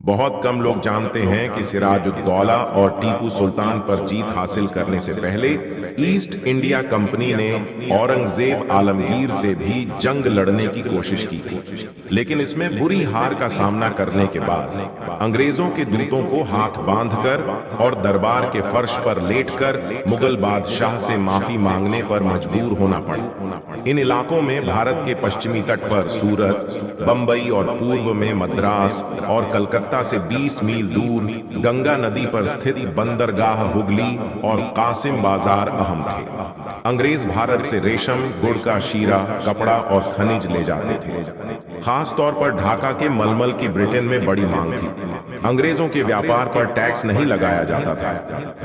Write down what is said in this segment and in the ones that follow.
बहुत कम लोग जानते हैं कि सिराजुद्दौला और टीपू सुल्तान पर जीत हासिल करने से पहले ईस्ट इंडिया कंपनी ने औरंगजेब आलमगीर से भी जंग लड़ने की कोशिश की थी, लेकिन इसमें बुरी हार का सामना करने के बाद अंग्रेजों के दूतों को हाथ बांधकर और दरबार के फर्श पर लेटकर मुगल बादशाह से माफी मांगने पर मजबूर होना पड़ा। इन इलाकों में भारत के पश्चिमी तट पर सूरत, बंबई और पूर्व में मद्रास और कलकत्ता से 20 मील दूर गंगा नदी पर स्थित बंदरगाह हुगली और कासिम बाजार अहम थे। अंग्रेज भारत से रेशम, गुड़ का शीरा, कपड़ा और खनिज ले जाते थे। खास तौर पर ढाका के मलमल की ब्रिटेन में बड़ी मांग थी। अंग्रेजों के व्यापार पर टैक्स नहीं लगाया जाता था,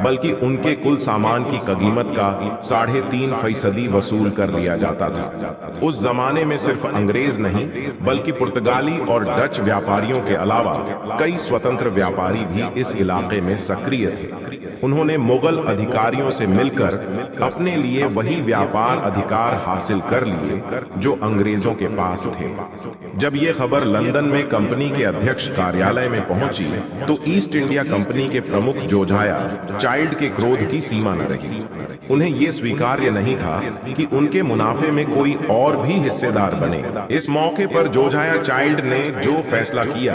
बल्कि उनके कुल सामान की कीमत का 3.5% वसूल कर लिया जाता था। उस जमाने में सिर्फ अंग्रेज नहीं, बल्कि पुर्तगाली और डच व्यापारियों के अलावा कई स्वतंत्र व्यापारी भी इस इलाके में सक्रिय थे। उन्होंने मुगल अधिकारियों से मिलकर अपने लिए वही व्यापार अधिकार हासिल कर लिए जो अंग्रेजों के पास थे। जब यह खबर लंदन में कंपनी के अध्यक्ष कार्यालय में पहुंची, तो ईस्ट इंडिया कंपनी के प्रमुख जोजाया चाइल्ड के क्रोध की सीमा न रही। उन्हें यह स्वीकार्य नहीं था कि उनके मुनाफे में कोई और भी हिस्सेदार बने। इस मौके पर जोजाया चाइल्ड ने जो फैसला किया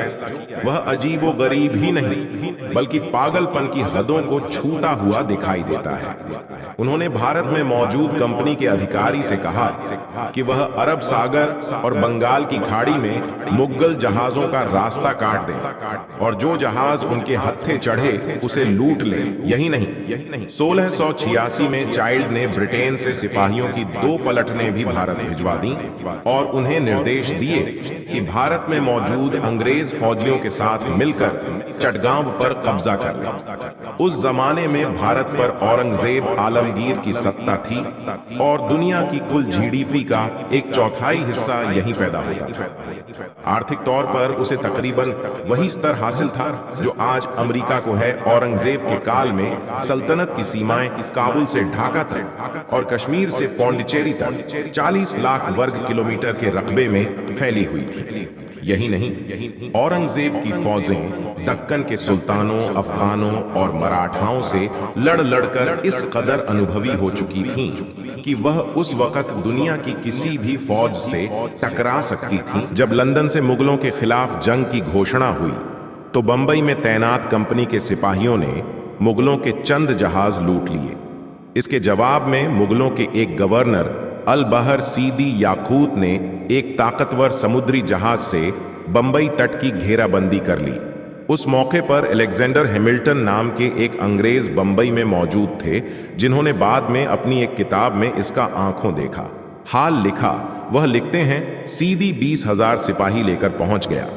वह अजीबो गरीब ही नहीं, बल्कि पागलपन की हदों को छूता हुआ दिखाई देता है। उन्होंने भारत में मौजूद कंपनी के अधिकारी से कहा कि वह अरब सागर और बंगाल की खाड़ी में मुगल जहाजों का रास्ता काट दे और जो जहाज उनके हत्थे चढ़े उसे लूट ले। यही नहीं, 1686 में चाइल्ड ने ब्रिटेन से सिपाहियों की 2 पलटनें भी भारत भिजवा दी और उन्हें निर्देश दिए कि भारत में मौजूद अंग्रेज फौजियों के साथ मिलकर चटगांव पर कब्जा कर लें। उस जमाने में भारत पर औरंगजेब आलमगीर की सत्ता थी और दुनिया की कुल जीडीपी का 1/4 हिस्सा यहीं पैदा होता था। आर्थिक तौर पर उसे तकरीबन वही स्तर हासिल था जो आज अमेरिका को है। औरंगजेब के काल में सल्तनत की सीमाएं काबुल से ढाका तक और कश्मीर से पौंडीचेरी तक 40 लाख वर्ग किलोमीटर के रकबे में फैली हुई थी। यही नहीं, औरंगजेब की फौजें दक्कन के सुल्तानों, अफगानों और मराठाओं से लड़ लड़कर इस कदर अनुभवी हो चुकी थीं कि वह उस वक्त दुनिया की किसी भी फौज से टकरा सकती थी। जब लंदन से मुगलों के खिलाफ जंग की घोषणा हुई, तो बंबई में तैनात कंपनी के सिपाहियों ने मुगलों के चंद जहाज लूट लिए। इसके जवाब में मुगलों के एक गवर्नर अल बहर सीदी याकूत ने एक ताकतवर समुद्री जहाज से बंबई तट की घेराबंदी कर ली। उस मौके पर अलेक्जेंडर हैमिल्टन नाम के एक अंग्रेज बंबई में मौजूद थे, जिन्होंने बाद में अपनी एक किताब में इसका आंखों देखा हाल लिखा। वह लिखते हैं, सीदी 20,000 सिपाही लेकर पहुंच गया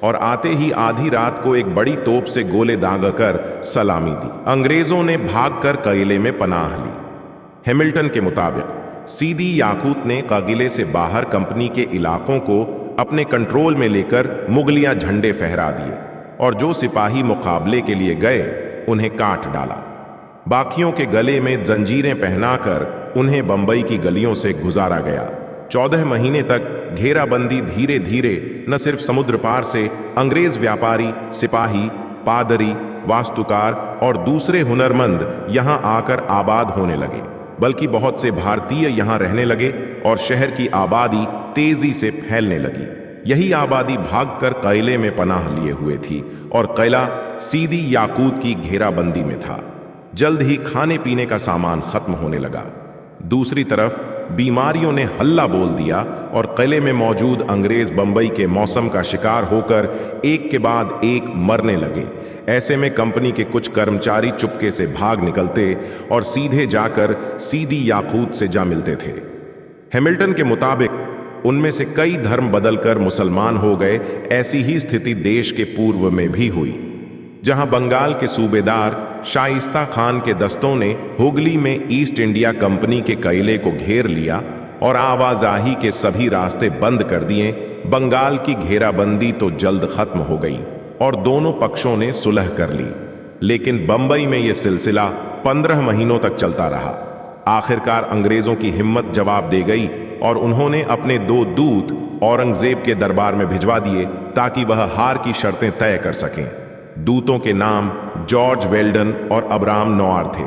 और आते ही आधी रात को एक बड़ी तोप से गोले दागकर सलामी दी। अंग्रेजों ने भागकर किले में पनाह ली। हैमिल्टन के मुताबिक सीदी याकूत ने कागिले से बाहर कंपनी के इलाकों को अपने कंट्रोल में लेकर मुगलिया झंडे फहरा दिए और जो सिपाही मुकाबले के लिए गए उन्हें काट डाला। बाकियों के गले में जंजीरें पहनाकर उन्हें बंबई की गलियों से गुजारा गया। 14 महीने तक घेराबंदी धीरे धीरे न सिर्फ समुद्र पार से अंग्रेज व्यापारी, सिपाही, पादरी, वास्तुकार और दूसरे हुनरमंद यहां आकर आबाद होने लगे, बल्कि बहुत से भारतीय यहां रहने लगे और शहर की आबादी तेजी से फैलने लगी। यही आबादी भागकर किले में पनाह लिए हुए थी और किला सीदी याकूत की घेराबंदी में था। जल्द ही खाने पीने का सामान खत्म होने लगा। दूसरी तरफ बीमारियों ने हल्ला बोल दिया और किले में मौजूद अंग्रेज बंबई के मौसम का शिकार होकर एक के बाद एक मरने लगे। ऐसे में कंपनी के कुछ कर्मचारी चुपके से भाग निकलते और सीधे जाकर सीदी याकूत से जा मिलते थे। हैमिल्टन के मुताबिक उनमें से कई धर्म बदलकर मुसलमान हो गए। ऐसी ही स्थिति देश के पूर्व में भी हुई, जहां बंगाल के सूबेदार शाइस्ता खान के दस्तों ने हुगली में ईस्ट इंडिया कंपनी के किले को घेर लिया और आवाजाही के सभी रास्ते बंद कर दिए। बंगाल की घेराबंदी तो जल्द खत्म हो गई और दोनों पक्षों ने सुलह कर ली, लेकिन बंबई में यह सिलसिला 15 महीनों तक चलता रहा। आखिरकार अंग्रेजों की हिम्मत जवाब दे गई और उन्होंने अपने 2 दूत औरंगजेब के दरबार में भिजवा दिए ताकि वह हार की शर्तें तय कर सकें। दूतों के नाम जॉर्ज वेल्डन और अब्राहम नोआर थे।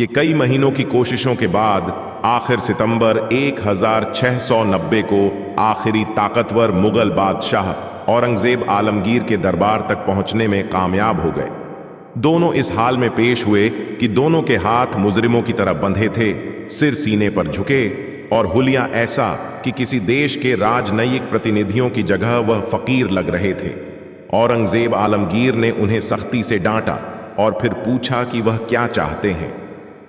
ये कई महीनों की कोशिशों के बाद आखिर सितंबर 1690 को आखिरी ताकतवर मुगल बादशाह औरंगजेब आलमगीर के दरबार तक पहुंचने में कामयाब हो गए। दोनों इस हाल में पेश हुए कि दोनों के हाथ मुजरिमों की तरह बंधे थे, सिर सीने पर झुके और हुलिया ऐसा कि किसी देश के राजनयिक प्रतिनिधियों की जगह वह फकीर लग रहे थे। औरंगजेब आलमगीर ने उन्हें सख्ती से डांटा और फिर पूछा कि वह क्या चाहते हैं।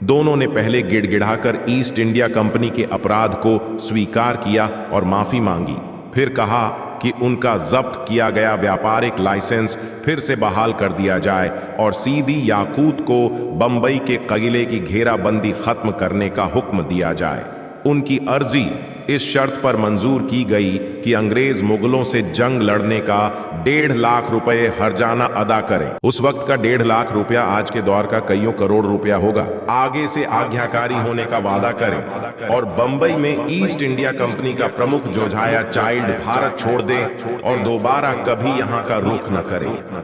दोनों ने पहले गिड़गिड़ाकर ईस्ट इंडिया कंपनी के अपराध को स्वीकार किया और माफी मांगी। फिर कहा कि उनका जब्त किया गया व्यापारिक लाइसेंस फिर से बहाल कर दिया जाए और सीधी याकूत को बंबई के किले की घेराबंदी खत्म करने का हुक्म दिया जाए। उनकी अर्जी इस शर्त पर मंजूर की गई कि अंग्रेज मुगलों से जंग लड़ने का 1.5 लाख रुपए हर्जाना अदा करें। उस वक्त का 1.5 लाख रुपया आज के दौर का कईयों करोड़ रुपया होगा। आगे से आज्ञाकारी होने का वादा करें और बंबई में ईस्ट इंडिया कंपनी का प्रमुख जोझाया चाइल्ड भारत छोड़ दें और दोबारा कभी यहाँ का रुख न करें।